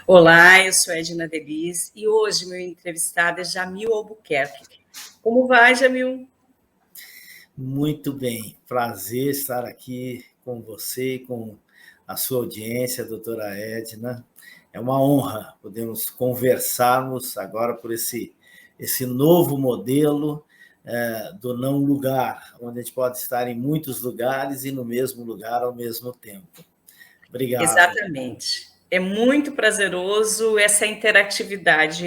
Olá, eu sou Edna Delis e hoje meu entrevistado é Jamil Albuquerque. Como vai, Jamil? Muito bem, prazer estar aqui com você e com a sua audiência, doutora Edna. É uma honra podermos conversarmos agora por esse novo modelo do não lugar, onde a gente pode estar em muitos lugares e no mesmo lugar ao mesmo tempo. Obrigado. Exatamente. É muito prazeroso essa interatividade,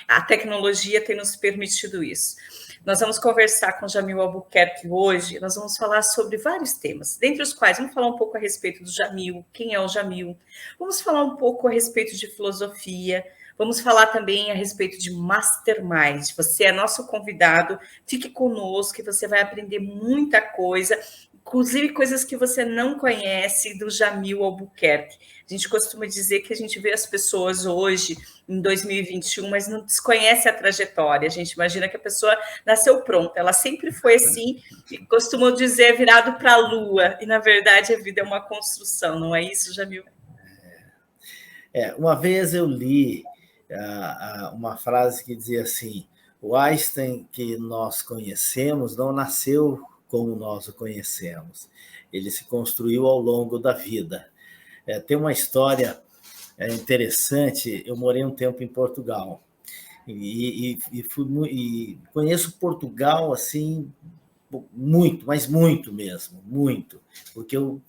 a tecnologia tem nos permitido isso. Nós vamos conversar com Jamil Albuquerque hoje, nós vamos falar sobre vários temas, dentre os quais vamos falar um pouco a respeito do Jamil, quem é o Jamil, vamos falar um pouco a respeito de filosofia, vamos falar também a respeito de Mastermind. Você é nosso convidado, fique conosco, que você vai aprender muita coisa, inclusive coisas que você não conhece do Jamil Albuquerque. A gente costuma dizer que a gente vê as pessoas hoje, em 2021, mas não desconhece a trajetória. A gente imagina que a pessoa nasceu pronta, ela sempre foi assim, e costumam dizer virado para a lua, e na verdade a vida é uma construção, não é isso, Jamil? Uma vez eu li uma frase que dizia assim: o Einstein que nós conhecemos não nasceu como nós o conhecemos, ele se construiu ao longo da vida. Tem uma história interessante. Eu morei um tempo em Portugal e conheço Portugal assim muito, mas muito mesmo, muito, porque eu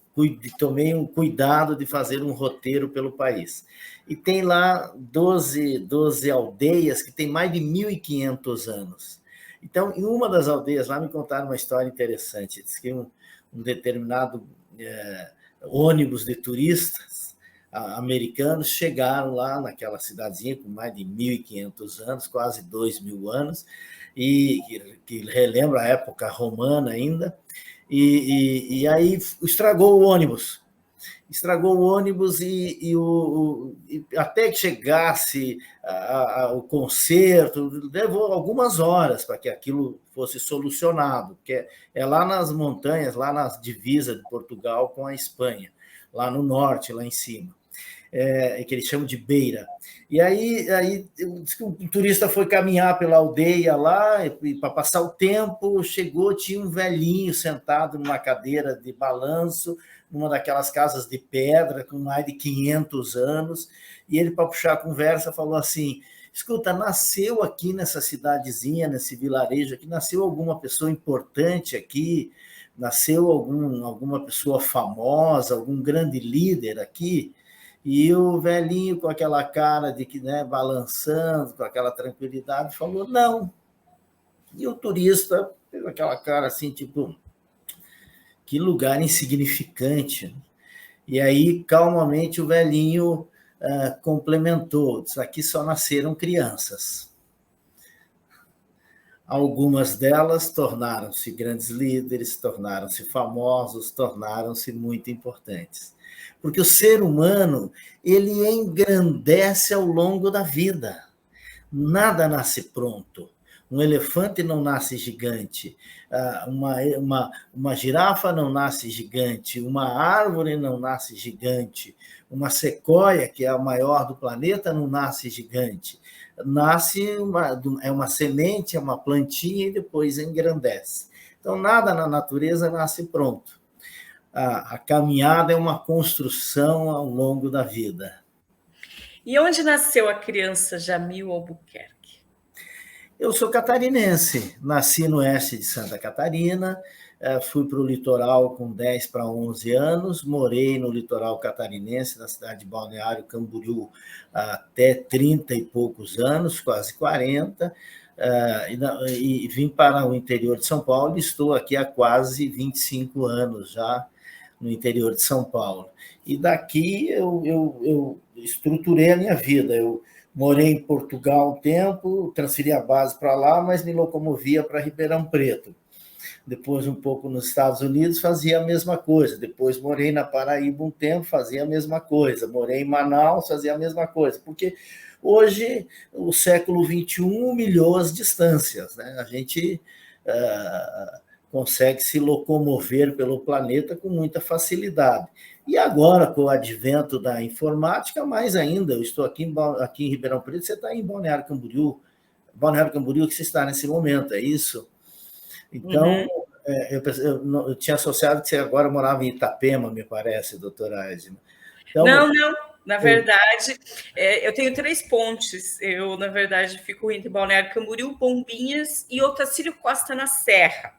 tomei um cuidado de fazer um roteiro pelo país. E tem lá 12 aldeias que têm mais de 1.500 anos. Então, em uma das aldeias lá, me contaram uma história interessante. Diz que um determinado ônibus de turistas americanos chegaram lá naquela cidadezinha com mais de 1.500 anos, quase 2.000 anos, e que relembra a época romana ainda, e aí estragou o ônibus. E até que chegasse o conserto, levou algumas horas para que aquilo fosse solucionado, porque é lá nas montanhas, lá na divisa de Portugal com a Espanha, lá no norte, lá em cima. Que eles chamam de Beira. E aí o turista foi caminhar pela aldeia lá, e para passar o tempo, chegou, tinha um velhinho sentado numa cadeira de balanço, numa daquelas casas de pedra, com mais de 500 anos, e ele, para puxar a conversa, falou assim: escuta, nasceu aqui nessa cidadezinha, nesse vilarejo aqui, nasceu alguma pessoa importante aqui? Nasceu alguma pessoa famosa, algum grande líder aqui? E o velhinho, com aquela cara de que, né, balançando, com aquela tranquilidade, falou: não. E o turista fez aquela cara assim, tipo, que lugar insignificante. E aí, calmamente, o velhinho complementou: isso aqui só nasceram crianças. Algumas delas tornaram-se grandes líderes, tornaram-se famosos, tornaram-se muito importantes. Porque o ser humano, ele engrandece ao longo da vida. Nada nasce pronto. Um elefante não nasce gigante, uma girafa não nasce gigante, uma árvore não nasce gigante, uma sequoia, que é a maior do planeta, não nasce gigante. É uma semente, é uma plantinha e depois engrandece. Então, nada na natureza nasce pronto. A caminhada é uma construção ao longo da vida. E onde nasceu a criança Jamil Albuquerque? Eu sou catarinense, nasci no oeste de Santa Catarina, fui para o litoral com 10 para 11 anos, morei no litoral catarinense, na cidade de Balneário Camboriú, até 30 e poucos anos, quase 40, e vim para o interior de São Paulo e estou aqui há quase 25 anos já no interior de São Paulo. E daqui eu estruturei a minha vida. Eu morei em Portugal um tempo, transferi a base para lá, mas me locomovia para Ribeirão Preto. Depois, um pouco nos Estados Unidos, fazia a mesma coisa. Depois, morei na Paraíba um tempo, fazia a mesma coisa. Morei em Manaus, fazia a mesma coisa. Porque hoje, o século XXI humilhou as distâncias, né? A gente consegue se locomover pelo planeta com muita facilidade. E agora, com o advento da informática, mais ainda, eu estou aqui em Ribeirão Preto, você está em Balneário Camboriú, que você está nesse momento, é isso? Então, eu tinha associado que você agora morava em Itapema, me parece, doutora Edna. Então, Não. Na verdade, eu tenho 3 pontes. Eu, na verdade, fico entre Balneário Camboriú, Bombinhas e Otacílio Costa na Serra.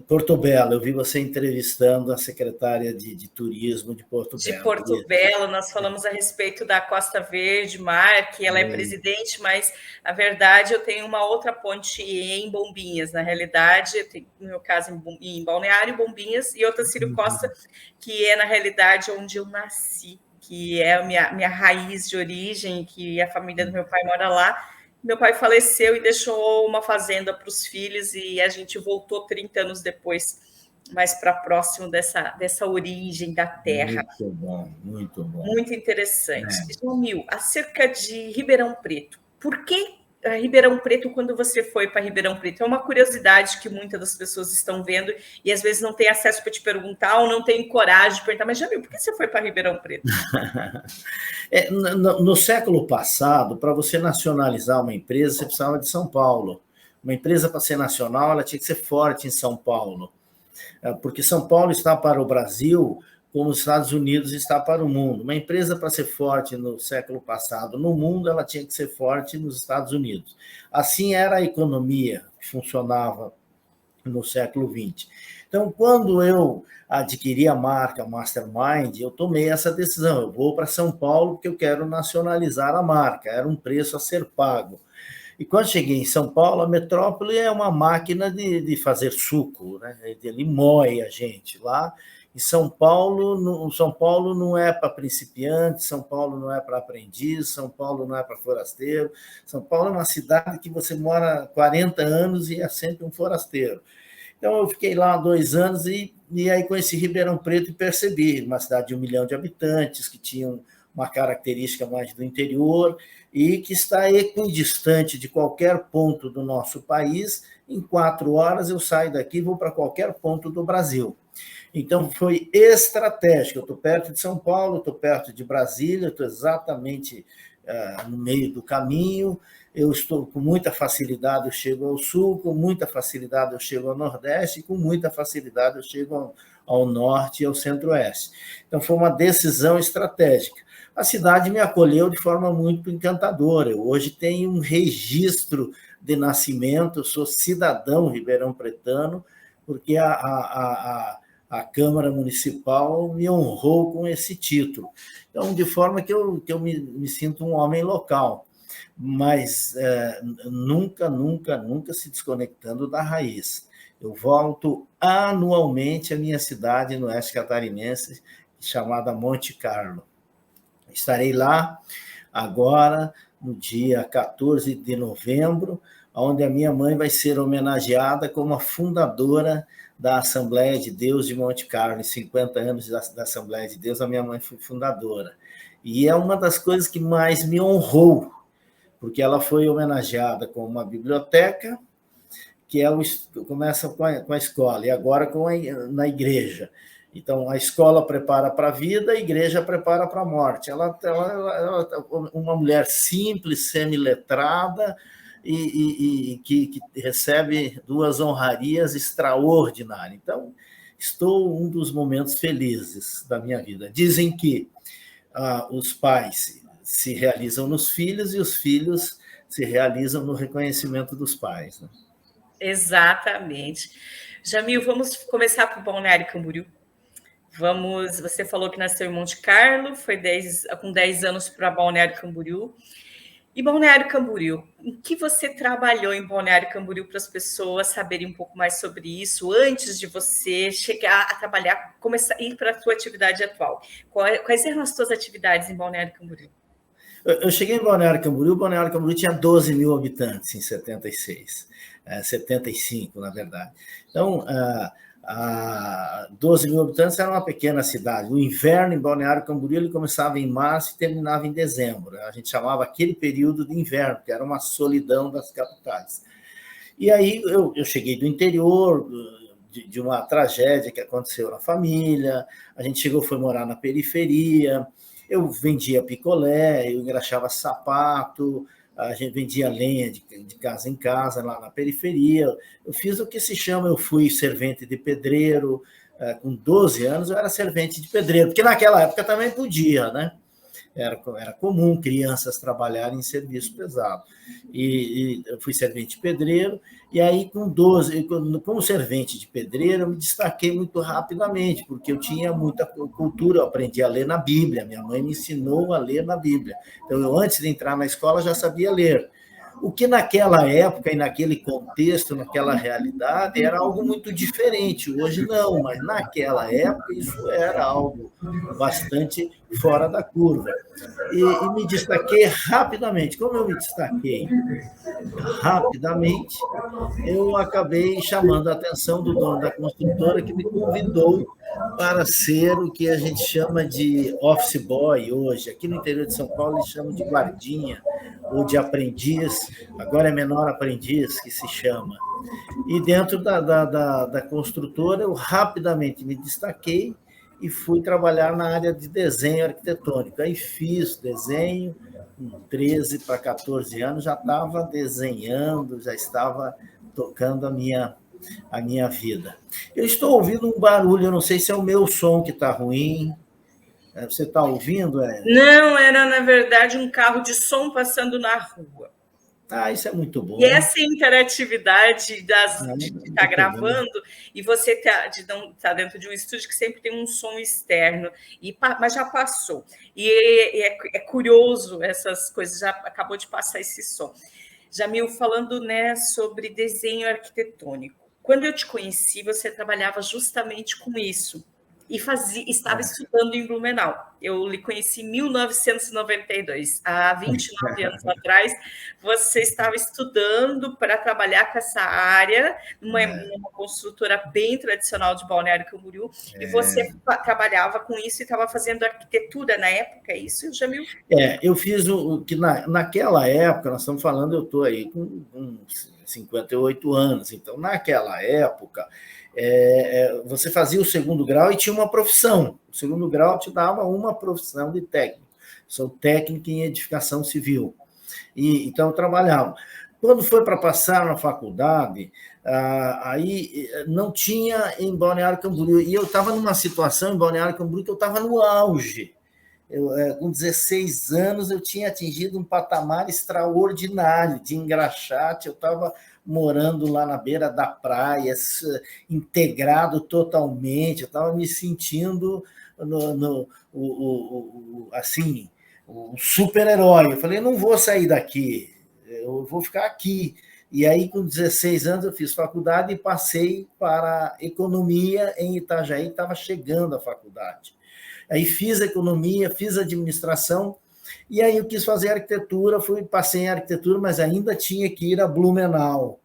Porto Belo, eu vi você entrevistando a secretária de Turismo de Porto Belo. De Porto Belo, nós falamos a respeito da Costa Verde, Mar, que ela é presidente, mas, na verdade, eu tenho uma outra ponte em Bombinhas. Na realidade, eu tenho, no meu caso, em Balneário, Bombinhas, e Otacílio Costa, que é, na realidade, onde eu nasci, que é a minha raiz de origem, que a família do meu pai mora lá. Meu pai faleceu e deixou uma fazenda para os filhos, e a gente voltou 30 anos depois, mais para próximo dessa origem da terra. Muito bom, muito bom. Muito interessante. Jamil, acerca de Ribeirão Preto, por que Ribeirão Preto quando você foi para Ribeirão Preto? É uma curiosidade que muitas das pessoas estão vendo e às vezes não tem acesso para te perguntar ou não tem coragem de perguntar, mas Jamil, por que você foi para Ribeirão Preto? No século passado, para você nacionalizar uma empresa, você precisava de São Paulo. Uma empresa, para ser nacional, ela tinha que ser forte em São Paulo, porque São Paulo está para o Brasil como os Estados Unidos está para o mundo. Uma empresa, para ser forte no século passado no mundo, ela tinha que ser forte nos Estados Unidos. Assim era a economia que funcionava no século XX. Então, quando eu adquiri a marca Mastermind, eu tomei essa decisão. Eu vou para São Paulo porque eu quero nacionalizar a marca. Era um preço a ser pago. E quando cheguei em São Paulo, a metrópole é uma máquina de fazer suco, né? Ele moe a gente lá. E São Paulo não é para principiante, São Paulo não é para aprendiz, São Paulo não é para forasteiro. São Paulo é uma cidade que você mora 40 anos e é sempre um forasteiro. Então, eu fiquei lá 2 anos e aí conheci Ribeirão Preto e percebi uma cidade de 1 milhão de habitantes, que tinha uma característica mais do interior e que está equidistante de qualquer ponto do nosso país. Em 4 horas eu saio daqui e vou para qualquer ponto do Brasil. Então, foi estratégico. Eu estou perto de São Paulo, estou perto de Brasília, estou exatamente no meio do caminho. Eu estou com muita facilidade, eu chego ao sul, com muita facilidade eu chego ao nordeste, e com muita facilidade eu chego ao norte e ao centro-oeste. Então, foi uma decisão estratégica. A cidade me acolheu de forma muito encantadora. Eu hoje tenho um registro de nascimento, eu sou cidadão ribeirão-pretano, porque a Câmara Municipal me honrou com esse título. Então, de forma que eu me sinto um homem local, mas nunca se desconectando da raiz. Eu volto anualmente à minha cidade no oeste catarinense, chamada Monte Carlo. Estarei lá agora, no dia 14 de novembro, onde a minha mãe vai ser homenageada como a fundadora da Assembleia de Deus de Monte Carlo. Em 50 anos da Assembleia de Deus, a minha mãe foi fundadora. E é uma das coisas que mais me honrou, porque ela foi homenageada com uma biblioteca, que começa com a escola, e agora na igreja. Então, a escola prepara para a vida, a igreja prepara para a morte. Ela uma mulher simples, semiletrada, e que recebe 2 honrarias extraordinárias. Então, estou um dos momentos felizes da minha vida. Dizem que os pais se realizam nos filhos e os filhos se realizam no reconhecimento dos pais, né? Exatamente. Jamil, vamos começar por Balneário Camboriú. Você falou que nasceu em Monte Carlo, foi com 10 anos para Balneário Camboriú. E Balneário Camboriú, em que você trabalhou em Balneário Camboriú para as pessoas saberem um pouco mais sobre isso antes de você chegar a trabalhar, começar a ir para a sua atividade atual? Quais eram as suas atividades em Balneário Camboriú? Eu cheguei em Balneário Camboriú tinha 12 mil habitantes em 75, na verdade. Então, 12 mil habitantes era uma pequena cidade. O inverno em Balneário Camboriú ele começava em março e terminava em dezembro. A gente chamava aquele período de inverno, que era uma solidão das capitais. E aí eu cheguei do interior, de uma tragédia que aconteceu na família, a gente foi morar na periferia, eu vendia picolé, eu engraxava sapato, a gente vendia lenha de casa em casa, lá na periferia. Eu fiz o que se chama, eu fui servente de pedreiro, com 12 anos eu era servente de pedreiro, porque naquela época também podia, né? Era comum crianças trabalharem em serviço pesado. E eu fui servente de pedreiro, e aí, com 12, como servente de pedreiro, eu me destaquei muito rapidamente, porque eu tinha muita cultura, eu aprendi a ler na Bíblia, minha mãe me ensinou a ler na Bíblia. Então, eu, antes de entrar na escola, já sabia ler. O que naquela época e naquele contexto, naquela realidade, era algo muito diferente. Hoje não, mas naquela época isso era algo bastante fora da curva. E me destaquei rapidamente. Como eu me destaquei rapidamente, eu acabei chamando a atenção do dono da construtora, que me convidou para ser o que a gente chama de office boy hoje. Aqui no interior de São Paulo, eles chamam de guardinha ou de aprendiz, agora é menor aprendiz que se chama. E dentro da construtora, eu rapidamente me destaquei e fui trabalhar na área de desenho arquitetônico. Aí fiz desenho, com 13 para 14 anos, já estava desenhando, já estava tocando a minha vida. Eu estou ouvindo um barulho, eu não sei se é o meu som que está ruim. Você está ouvindo? Não, era, na verdade, um carro de som passando na rua. Isso é muito bom. E essa interatividade de estar gravando e você de não estar dentro de um estúdio que sempre tem um som externo, mas já passou. E é curioso essas coisas, já acabou de passar esse som. Jamil, falando, né, sobre desenho arquitetônico. Quando eu te conheci, você trabalhava justamente com isso. E estava estudando em Blumenau. Eu lhe conheci em 1992, há 29 anos atrás. Você estava estudando para trabalhar com essa área, numa construtora bem tradicional de Balneário Camboriú, e você trabalhava com isso e estava fazendo arquitetura na época, é isso, Jamil? Eu fiz o que naquela época, nós estamos falando, eu estou aí com 58 anos, então naquela época você fazia o segundo grau e tinha uma profissão. O segundo grau te dava uma profissão de técnico. Sou técnico em edificação civil. Então, eu trabalhava. Quando foi para passar na faculdade, aí não tinha em Balneário Camboriú. E eu estava numa situação em Balneário Camboriú que eu estava no auge. Com 16 anos, eu tinha atingido um patamar extraordinário de engraxate. Eu estava morando lá na beira da praia, integrado totalmente. Eu estava me sentindo assim, um super-herói. Eu falei, não vou sair daqui, eu vou ficar aqui. E aí, com 16 anos, eu fiz faculdade e passei para economia em Itajaí, estava chegando à faculdade. Aí fiz economia, fiz administração, e aí eu quis fazer arquitetura, passei em arquitetura, mas ainda tinha que ir a Blumenau.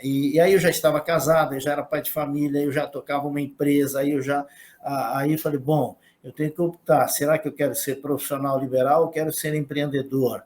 E aí eu já estava casado, eu já era pai de família, eu já tocava uma empresa, aí eu falei, bom, eu tenho que optar, será que eu quero ser profissional liberal ou quero ser empreendedor?